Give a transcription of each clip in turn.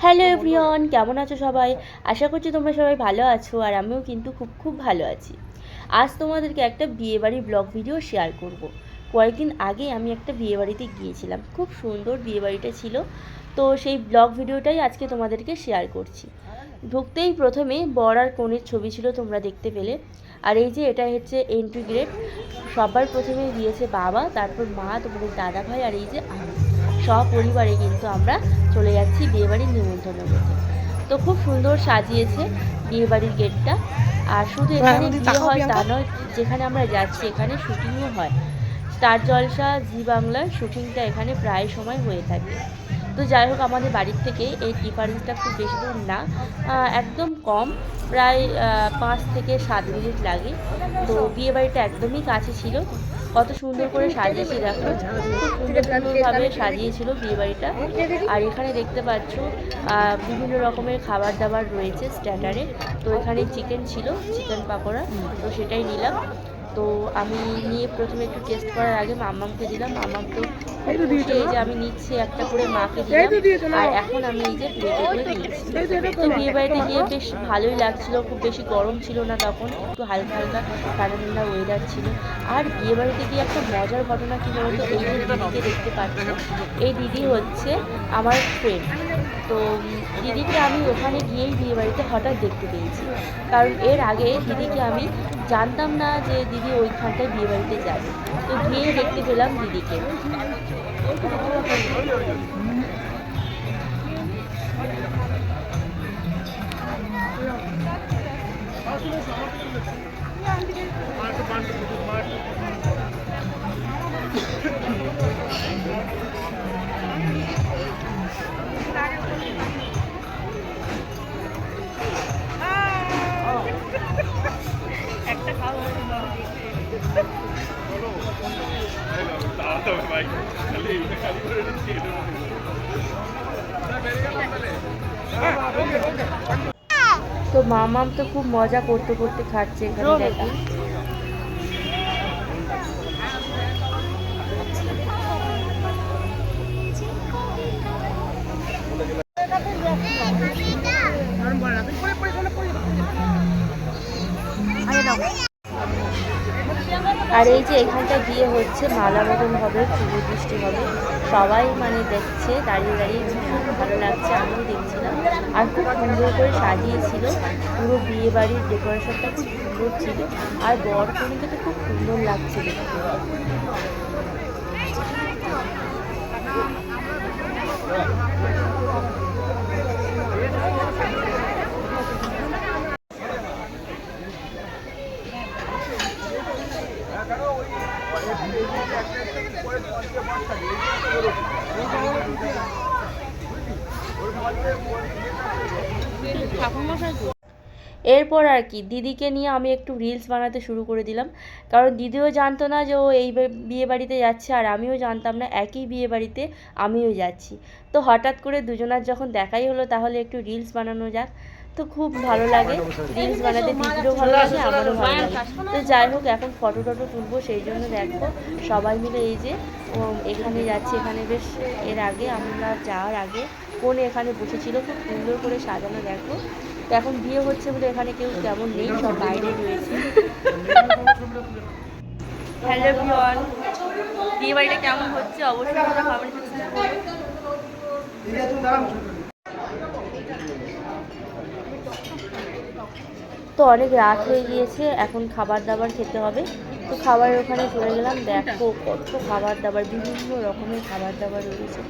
Hello everyone, কেমন আছো সবাই? আশা করছি তোমরা সবাই ভালো আছো, আর আমিও কিন্তু খুব ভালো আছি। আজ তোমাদেরকে একটা বিয়েবাড়ির ব্লগ ভিডিও শেয়ার করব। কয়েকদিন আগে আমি একটা বিয়েবাড়িতে গিয়েছিলাম, খুব সুন্দর বিয়েবাড়িটা ছিল। তো সেই ব্লগ ভিডিওটাই আজকে তোমাদেরকে শেয়ার করছি। ঢুকতেই প্রথমে বর আর কনের ছবি ছিল, তোমরা দেখতে পেলে। আর এই যে এটা হচ্ছে এন্ট্রি গেট। সবার প্রথমে দিয়েছে বাবা, তারপর মা, তোমাদের দাদা ভাই, আর এই যে আমি। সপরিবারে কিন্তু আমরা চলে যাচ্ছি বিয়েবাড়ির নিমন্ত্রণ করতে। তো খুব সুন্দর সাজিয়েছে বিয়েবাড়ির গেটটা। আর শুধু এখানে বিয়ে হয় তা নয়, যেখানে আমরা যাচ্ছি এখানে শুটিংও হয়। স্টার জলসা, জি বাংলার শুটিংটা এখানে প্রায় সময় হয়ে থাকে। তো যাই হোক, আমাদের বাড়ির থেকে এই ডিফারেন্সটা খুব বেশি দূর না, একদম কম, প্রায় 5 থেকে 7 মিনিট লাগে। তো বিয়েবাড়িটা একদমই কাছে ছিল। কত সুন্দর করে সাজিয়েছে দেখো, খুব সুন্দরভাবে সাজিয়েছিল বিয়েবাড়িটা। আর এখানে দেখতে পাচ্ছ বিভিন্ন রকমের খাবার দাবার রয়েছে স্ট্যাটারে। তো এখানে চিকেন ছিল, চিকেন পাকোড়া, তো সেটাই নিলাম। তো আমি নিয়ে প্রথমে একটু টেস্ট করার আগে মাম্মামকে দিলাম। মাম্মাম তো খুশি, এই যে আমি নিচ্ছি একটা করে মাকে দিলাম। আর এখন আমি এই যে প্লেটে করে নিয়েছি। তো বিয়ে বাড়িতে গিয়ে বেশ ভালোই লাগছিল, খুব বেশি গরম ছিল না তখন, একটু হালকা হালকা ঠান্ডা ঠান্ডা ওয়েদার ছিল। আর বিয়ে বাড়িতে গিয়ে একটা মজার ঘটনা কী বলতো, এই যে দিদিকে দেখতে পাচ্ছ, এই দিদি হচ্ছে আমার ফ্রেন্ড। তো দিদিকে আমি ওখানে গিয়েই বিয়ে বাড়িতে হঠাৎ দেখতে পেয়েছি, কারণ এর আগে দিদিকে আমি জানতাম না যে দিদি ওইখানটায় বিয়ে বাড়িতে যাবে। তো গিয়ে দেখতে পেলাম দিদিকে। তো মামাম তো খুব মজা করতে করতে খাচ্ছে এখানে দেখি। আর এই যে এখানটা বিয়ে হচ্ছে, মালা বদল হবে, শুভ দৃষ্টি হবে, সবাই মানে দেখছে দাঁড়িয়ে দাঁড়িয়ে, ভীষণ ভালো লাগছে, আমিও দেখছিলাম। আর খুব সুন্দর করে সাজিয়েছিল, পুরো বিয়ে বাড়ির ডেকোরেশনটা খুব সুন্দর ছিল। আর বর কনেকে তো খুব সুন্দর লাগছে দেখতে। এরপর আর কি, দিদিকে নিয়ে আমি একটু রিলস বানাতে শুরু করে দিলাম, কারণ দিদিও জানতো না যে ও এই বিয়ে বাড়িতে যাচ্ছে, আর আমিও জানতাম না একই বিয়ে বাড়িতে আমিও যাচ্ছি। তো হঠাৎ করে দুজনার যখন দেখাই হলো, তাহলে একটু রিলস বানানো যাক। তো খুব ভালো লাগে রিলস বানাতে, দিদিরও ভালো লাগে, আমারও ভালো লাগে। তো যাই হোক, এখন ফটো টটো তুলবো, সেই জন্য দেখো সবাই মিলে এই যে এখানে যাচ্ছি। এখানে বেশ, এর আগে আমরা যাওয়ার আগে কোন এখানে বসেছিল, খুব সুন্দর করে সাজানো দেখো। তো এখন বিয়ে হচ্ছে বলে এখানে কেউ তেমন নেই, সব বাইরে রয়েছে। হ্যালো এভরিওয়ান, বিয়ে বাড়িটা কেমন হচ্ছে অবশ্যই তোমরা কমেন্ট সেকশনে বলো। তো অনেক রাত হয়ে গিয়েছে, এখন খাবার দাবার খেতে হবে। তো খাবারের ওখানে চলে গেলাম, দেখো কত খাবার দাবার, বিভিন্ন রকমের খাবার দাবার রয়েছে,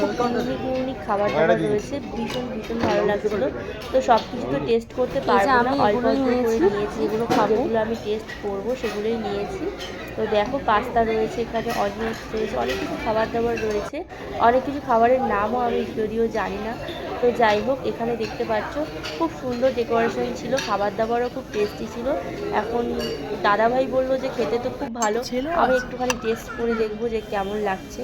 খুব ইউনিক খাবার দাবার রয়েছে, ভীষণ ভালো লাগছিলো। তো সব কিছু তো টেস্ট করতে পারবো না, অল্প অল্প করে নিয়েছি, যেগুলো খাবো, যেগুলো আমি টেস্ট করবো সেগুলোই নিয়েছি। তো দেখো পাস্তা রয়েছে, এখানে অনিয়ন রয়েছে, অনেক কিছু খাবার দাবার রয়েছে, অনেক কিছু খাবারের নামও আমি যদিও জানি না। তো যাই হোক, এখানে দেখতে পাচ্ছ খুব সুন্দর ডেকোরেশন ছিল, খাবার দাবারও খুব টেস্টি ছিল। এখন দাদাভাই বললো যে খেতে তো খুব ভালো, আমি একটুখানি টেস্ট করে দেখবো যে কেমন লাগছে।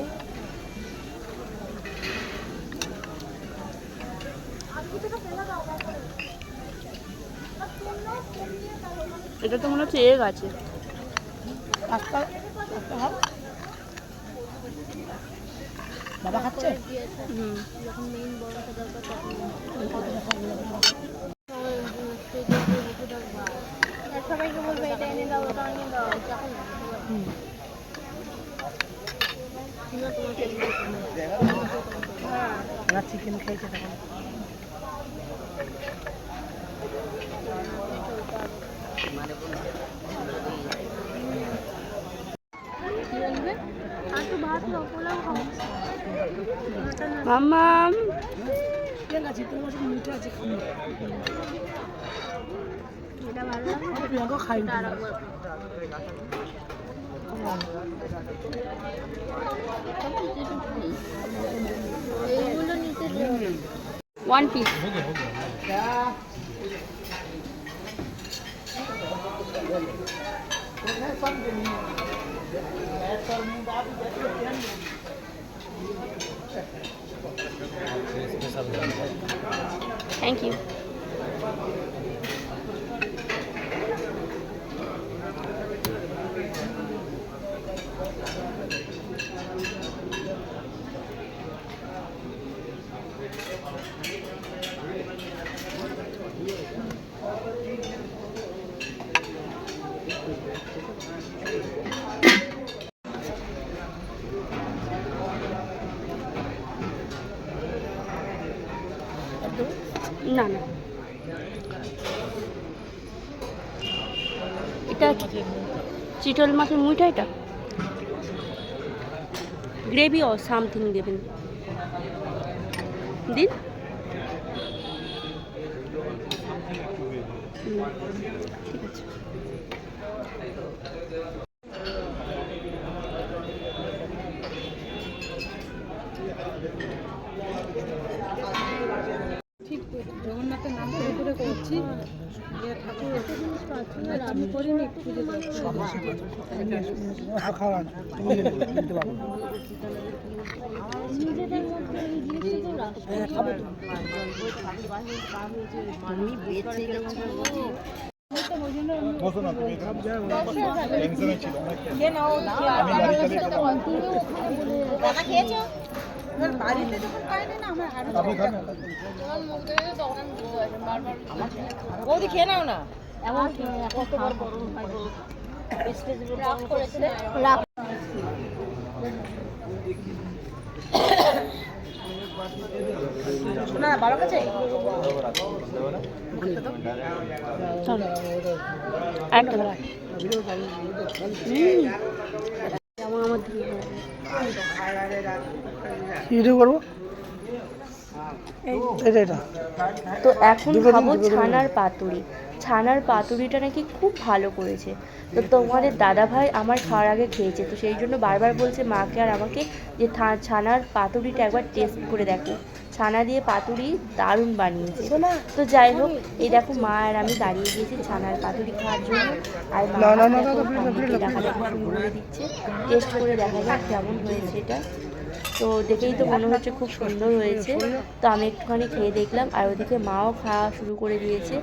এটা তো মনে হচ্ছে এগ আছে। বাবা খাচ্ছে? সবাইকে বলবে এটা এনে দাও, ওটা এনে দাও। চিকেন খাইছে তখন। মাম্মাম আছে তোমার সাথে মিঠে আছে, এটা ভালো লাগে খাই। এইগুলো নিতে 1 piece। Thank you। না না, এটা চিতল মাছের মুইটা, এটা গ্রেভি ও সামথিং দেবেন দিন। ঠিক আছে। ঠিক জগন্নাথের নাম করে করছি, যে ঠাকুর আমি করিনি, একটু পুজো বাড়িতে যখন পাইনি না আমার বৌদি খেয়ে নাও না, এমন কতবার গরম শোনা বারো কাছে তো এখন খাবো ছানার পাতুরি। ছানার পাতুরিটা নাকি খুব ভালো করেছে। তো তোমাদের দাদাভাই আমার খাওয়ার আগে খেয়েছে, তো সেই জন্য বারবার বলছে মাকে আর আমাকে যে ছানার পাতুরিটা একবার টেস্ট করে দেখো। ছানা দিয়ে পাতুরি দারুণ বানিয়েছে। তো যাই হোক, এই দেখো মা আর আমি দাঁড়িয়ে গিয়েছি ছানার পাতুরি খাওয়ার জন্য। আর মা করে দিচ্ছে, টেস্ট করে দেখা যাক কেমন হয়েছে এটা। তো দেখেই তো মনে হচ্ছে খুব সুন্দর হয়েছে। তো আমি একটুখানি খেয়ে দেখলাম, আর ওদিকে মাও খাওয়া শুরু করে দিয়েছে।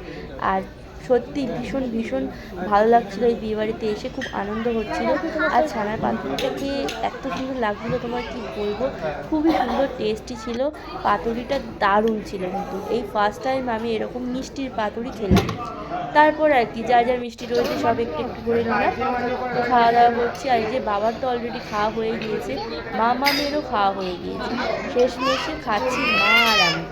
আর সত্যি ভীষণ ভীষণ ভালো লাগছিলো এই বিয়েবাড়িতে এসে, খুব আনন্দ হচ্ছিল। আর ছানার পাতুরিটা খেয়ে এত সুন্দর লাগছিলো, তোমার কি বলবো, খুবই সুন্দর টেস্টি ছিল। পাতুরিটা দারুণ ছিল, কিন্তু এই ফার্স্ট টাইম আমি এরকম মিষ্টির পাতুরি খেলাম। তারপর আর কি যার যার মিষ্টি রয়েছে সব একটু একটু করে নিলাম। তো খাওয়া দাওয়া করছি। আর এই যে বাবার তো অলরেডি খাওয়া হয়ে গিয়েছে, মামেরও খাওয়া হয়ে গিয়েছে। শেষমেশে খাচ্ছি মা আর আমি।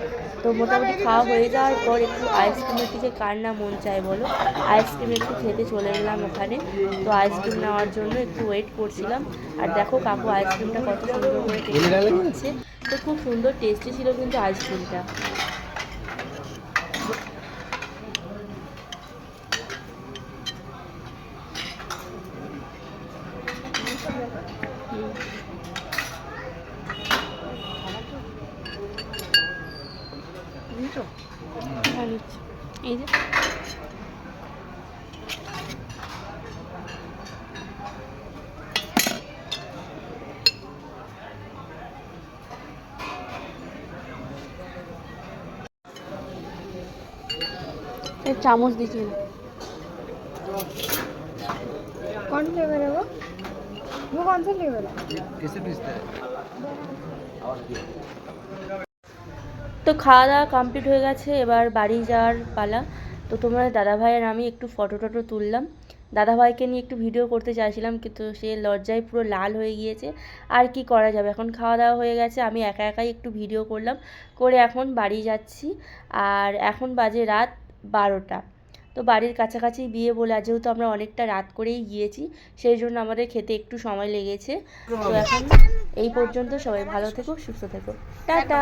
তো মোটামুটি খাওয়া হয়ে যাওয়ার পর একটু আইসক্রিমের দিকে কার না মন চায় বলো, আইসক্রিম একটু খেতে চলে এলাম ওখানে। তো আইসক্রিম নেওয়ার জন্য একটু ওয়েট করছিলাম। আর দেখো কাকু আইসক্রিমটা কত সুন্দর করে দিচ্ছে। তো খুব সুন্দর টেস্টি ছিল কিন্তু আইসক্রিমটা। এই যে চামচ দিচ্ছি না। कौन फ्लेवर है वो कौन सा फ्लेवर है? कैसे पीसते हैं? তো খাওয়া দাওয়া কমপ্লিট হয়ে গেছে, এবার বাড়ি যাওয়ার পালা। তো তোমরা দাদাভাই আর আমি একটু ফটো টটো তুললাম। দাদাভাইকে নিয়ে একটু ভিডিও করতে চাইছিলাম, কিন্তু সে লজ্জায় পুরো লাল হয়ে গিয়েছে। আর কি করা যাবে, এখন খাওয়া দাওয়া হয়ে গেছে, আমি একা একাই একটু ভিডিও করলাম, করে এখন বাড়ি যাচ্ছি। আর এখন বাজে রাত 12টা। তো বাড়ির কাছাকাছি বিয়ে বলে, আর যেহেতু আমরা অনেকটা রাত করেই গিয়েছি, সেই জন্য আমাদের খেতে একটু সময় লেগেছে। তো এখন এই পর্যন্ত, সবাই ভালো থেকো, সুস্থ থেকো, টাটা।